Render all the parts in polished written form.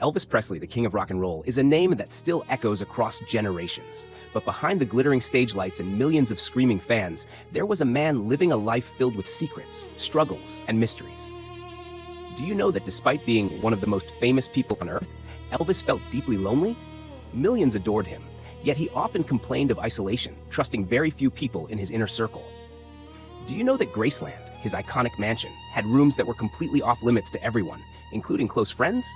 more. Elvis Presley, the king of rock and roll, is a name that still echoes across generations. But behind the glittering stage lights and millions of screaming fans, there was a man living a life filled with secrets, struggles, and mysteries. Do you know that despite being one of the most famous people on earth, Elvis felt deeply lonely? Millions adored him, yet he often complained of isolation, trusting very few people in his inner circle. Do you know that Graceland, his iconic mansion, had rooms that were completely off-limits to everyone, including close friends?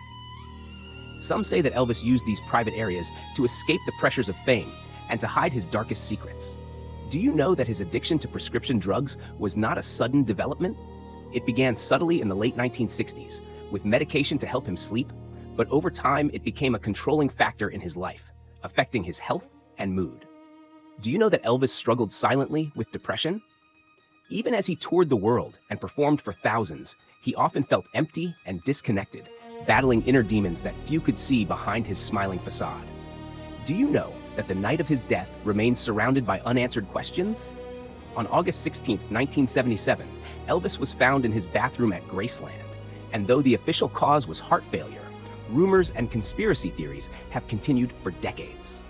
Some say that Elvis used these private areas to escape the pressures of fame and to hide his darkest secrets. Do you know that his addiction to prescription drugs was not a sudden development? It began subtly in the late 1960s, with medication to help him sleep, but over time it became a controlling factor in his life, affecting his health and mood. Do you know that Elvis struggled silently with depression? Even as he toured the world and performed for thousands, he often felt empty and disconnected, battling inner demons that few could see behind his smiling facade. Do you know that the night of his death remains surrounded by unanswered questions? On August 16, 1977, Elvis was found in his bathroom at Graceland, and though the official cause was heart failure, rumors and conspiracy theories have continued for decades.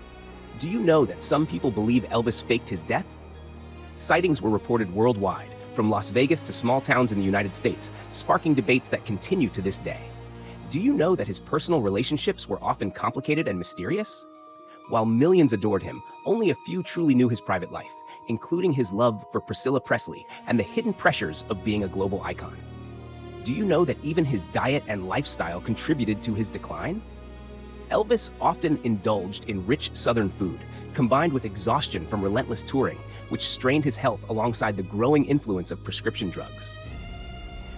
Do you know that some people believe Elvis faked his death? Sightings were reported worldwide, from Las Vegas to small towns in the United States, sparking debates that continue to this day. Do you know that his personal relationships were often complicated and mysterious? While millions adored him, only a few truly knew his private life, including his love for Priscilla Presley and the hidden pressures of being a global icon. Do you know that even his diet and lifestyle contributed to his decline? Elvis often indulged in rich Southern food, combined with exhaustion from relentless touring, which strained his health alongside the growing influence of prescription drugs.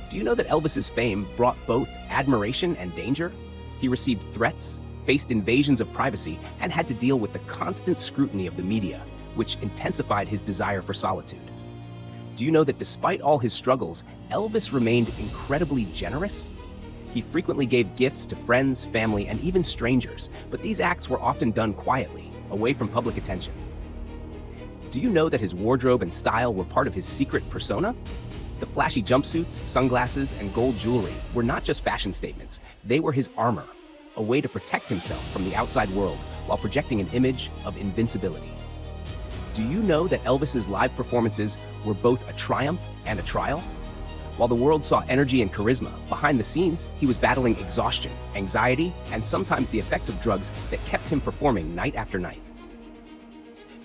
Do you know that Elvis's fame brought both admiration and danger? He received threats, faced invasions of privacy, and had to deal with the constant scrutiny of the media, which intensified his desire for solitude. Do you know that despite all his struggles, Elvis remained incredibly generous? He frequently gave gifts to friends, family, and even strangers, but these acts were often done quietly, away from public attention. Do you know that his wardrobe and style were part of his secret persona? The flashy jumpsuits, sunglasses, and gold jewelry were not just fashion statements, they were his armor, a way to protect himself from the outside world while projecting an image of invincibility. Do you know that Elvis's live performances were both a triumph and a trial? While the world saw energy and charisma, behind the scenes, he was battling exhaustion, anxiety, and sometimes the effects of drugs that kept him performing night after night.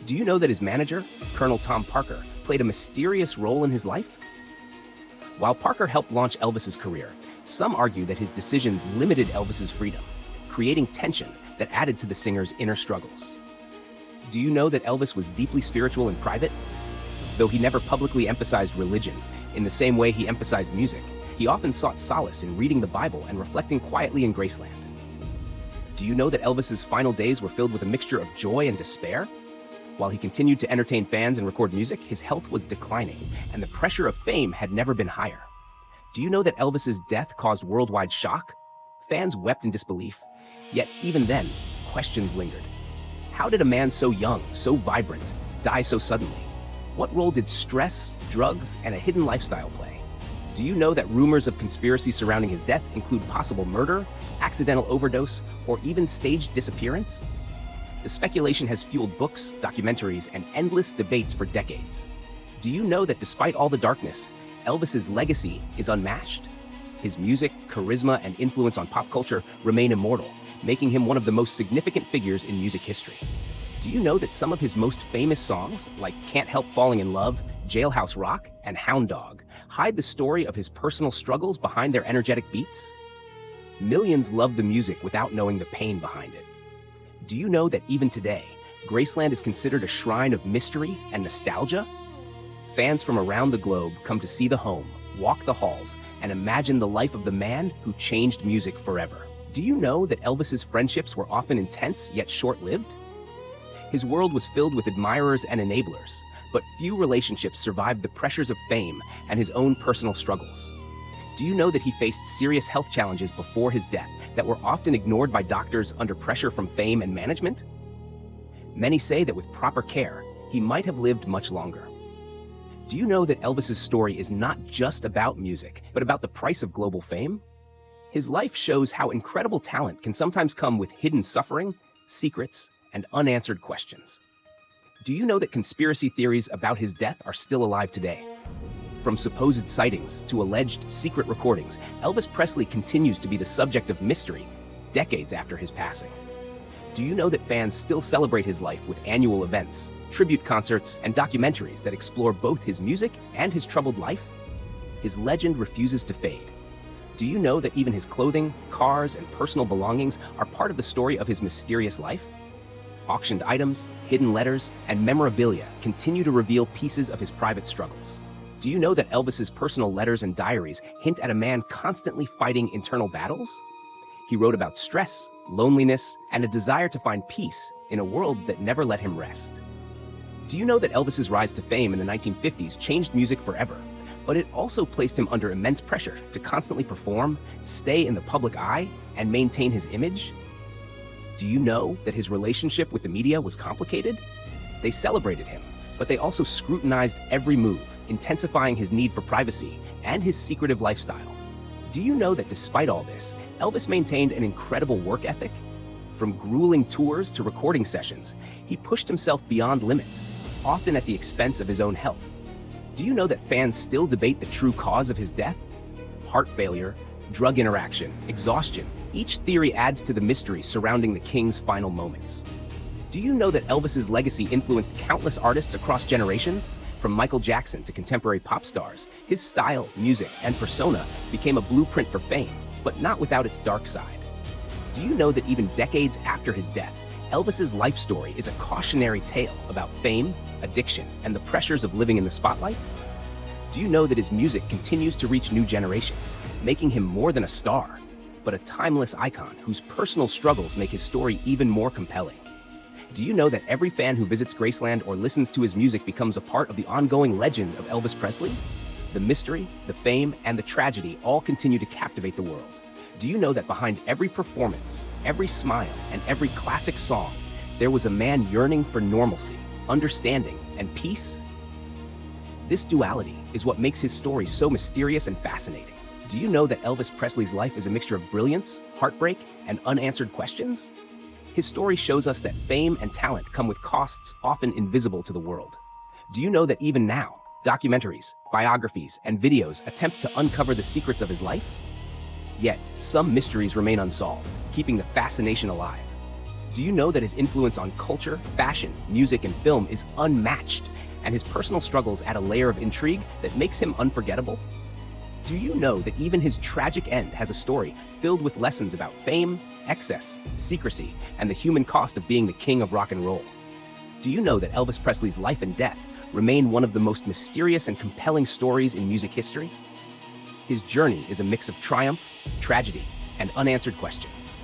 Do you know that his manager, Colonel Tom Parker, played a mysterious role in his life? While Parker helped launch Elvis's career, some argue that his decisions limited Elvis's freedom, creating tension that added to the singer's inner struggles. Do you know that Elvis was deeply spiritual in private? Though he never publicly emphasized religion in the same way he emphasized music, he often sought solace in reading the Bible and reflecting quietly in Graceland. Do you know that Elvis's final days were filled with a mixture of joy and despair? While he continued to entertain fans and record music, his health was declining, and the pressure of fame had never been higher. Do you know that Elvis's death caused worldwide shock? Fans wept in disbelief, yet even then, questions lingered. How did a man so young, so vibrant, die so suddenly? What role did stress, drugs, and a hidden lifestyle play? Do you know that rumors of conspiracy surrounding his death include possible murder, accidental overdose, or even staged disappearance? The speculation has fueled books, documentaries, and endless debates for decades. Do you know that despite all the darkness, Elvis's legacy is unmatched? His music, charisma, and influence on pop culture remain immortal, making him one of the most significant figures in music history. Do you know that some of his most famous songs, like Can't Help Falling in Love, Jailhouse Rock, and Hound Dog, hide the story of his personal struggles behind their energetic beats? Millions love the music without knowing the pain behind it. Do you know that even today, Graceland is considered a shrine of mystery and nostalgia? Fans from around the globe come to see the home, walk the halls, and imagine the life of the man who changed music forever. Do you know that Elvis's friendships were often intense yet short-lived? His world was filled with admirers and enablers, but few relationships survived the pressures of fame and his own personal struggles. Do you know that he faced serious health challenges before his death that were often ignored by doctors under pressure from fame and management? Many say that with proper care, he might have lived much longer. Do you know that Elvis's story is not just about music, but about the price of global fame? His life shows how incredible talent can sometimes come with hidden suffering, secrets, and unanswered questions. Do you know that conspiracy theories about his death are still alive today? From supposed sightings to alleged secret recordings, Elvis Presley continues to be the subject of mystery decades after his passing. Do you know that fans still celebrate his life with annual events, tribute concerts, and documentaries that explore both his music and his troubled life? His legend refuses to fade. Do you know that even his clothing, cars, and personal belongings are part of the story of his mysterious life? Auctioned items, hidden letters, and memorabilia continue to reveal pieces of his private struggles. Do you know that Elvis's personal letters and diaries hint at a man constantly fighting internal battles? He wrote about stress, loneliness, and a desire to find peace in a world that never let him rest. Do you know that Elvis's rise to fame in the 1950s changed music forever, but it also placed him under immense pressure to constantly perform, stay in the public eye, and maintain his image? Do you know that his relationship with the media was complicated? They celebrated him, but they also scrutinized every move, intensifying his need for privacy and his secretive lifestyle. Do you know that despite all this, Elvis maintained an incredible work ethic? From grueling tours to recording sessions, he pushed himself beyond limits, often at the expense of his own health. Do you know that fans still debate the true cause of his death? Heart failure, drug interaction, exhaustion. Each theory adds to the mystery surrounding the king's final moments. Do you know that Elvis's legacy influenced countless artists across generations? From Michael Jackson to contemporary pop stars, his style, music, and persona became a blueprint for fame, but not without its dark side. Do you know that even decades after his death, Elvis's life story is a cautionary tale about fame, addiction, and the pressures of living in the spotlight? Do you know that his music continues to reach new generations, making him more than a star, but a timeless icon whose personal struggles make his story even more compelling? Do you know that every fan who visits Graceland or listens to his music becomes a part of the ongoing legend of Elvis Presley? The mystery, the fame, and the tragedy all continue to captivate the world. Do you know that behind every performance, every smile, and every classic song, there was a man yearning for normalcy, understanding, and peace? This duality is what makes his story so mysterious and fascinating. Do you know that Elvis Presley's life is a mixture of brilliance, heartbreak, and unanswered questions? His story shows us that fame and talent come with costs often invisible to the world. Do you know that even now, documentaries, biographies, and videos attempt to uncover the secrets of his life? Yet, some mysteries remain unsolved, keeping the fascination alive. Do you know that his influence on culture, fashion, music, and film is unmatched, and his personal struggles add a layer of intrigue that makes him unforgettable? Do you know that even his tragic end has a story filled with lessons about fame, excess, secrecy, and the human cost of being the king of rock and roll? Do you know that Elvis Presley's life and death remain one of the most mysterious and compelling stories in music history? His journey is a mix of triumph, tragedy, and unanswered questions.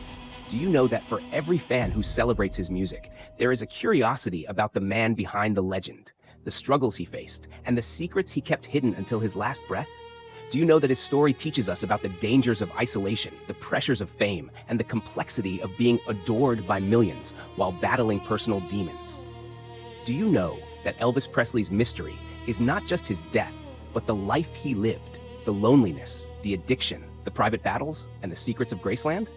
Do you know that for every fan who celebrates his music, there is a curiosity about the man behind the legend, the struggles he faced, and the secrets he kept hidden until his last breath? Do you know that his story teaches us about the dangers of isolation, the pressures of fame, and the complexity of being adored by millions while battling personal demons? Do you know that Elvis Presley's mystery is not just his death, but the life he lived, the loneliness, the addiction, the private battles, and the secrets of Graceland?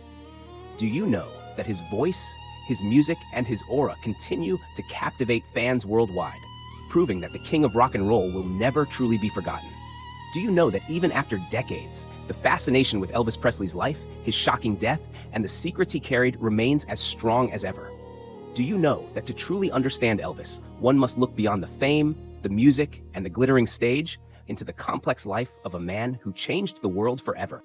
Do you know that his voice, his music, and his aura continue to captivate fans worldwide, proving that the king of rock and roll will never truly be forgotten? Do you know that even after decades, the fascination with Elvis Presley's life, his shocking death, and the secrets he carried remains as strong as ever? Do you know that to truly understand Elvis, one must look beyond the fame, the music, and the glittering stage into the complex life of a man who changed the world forever?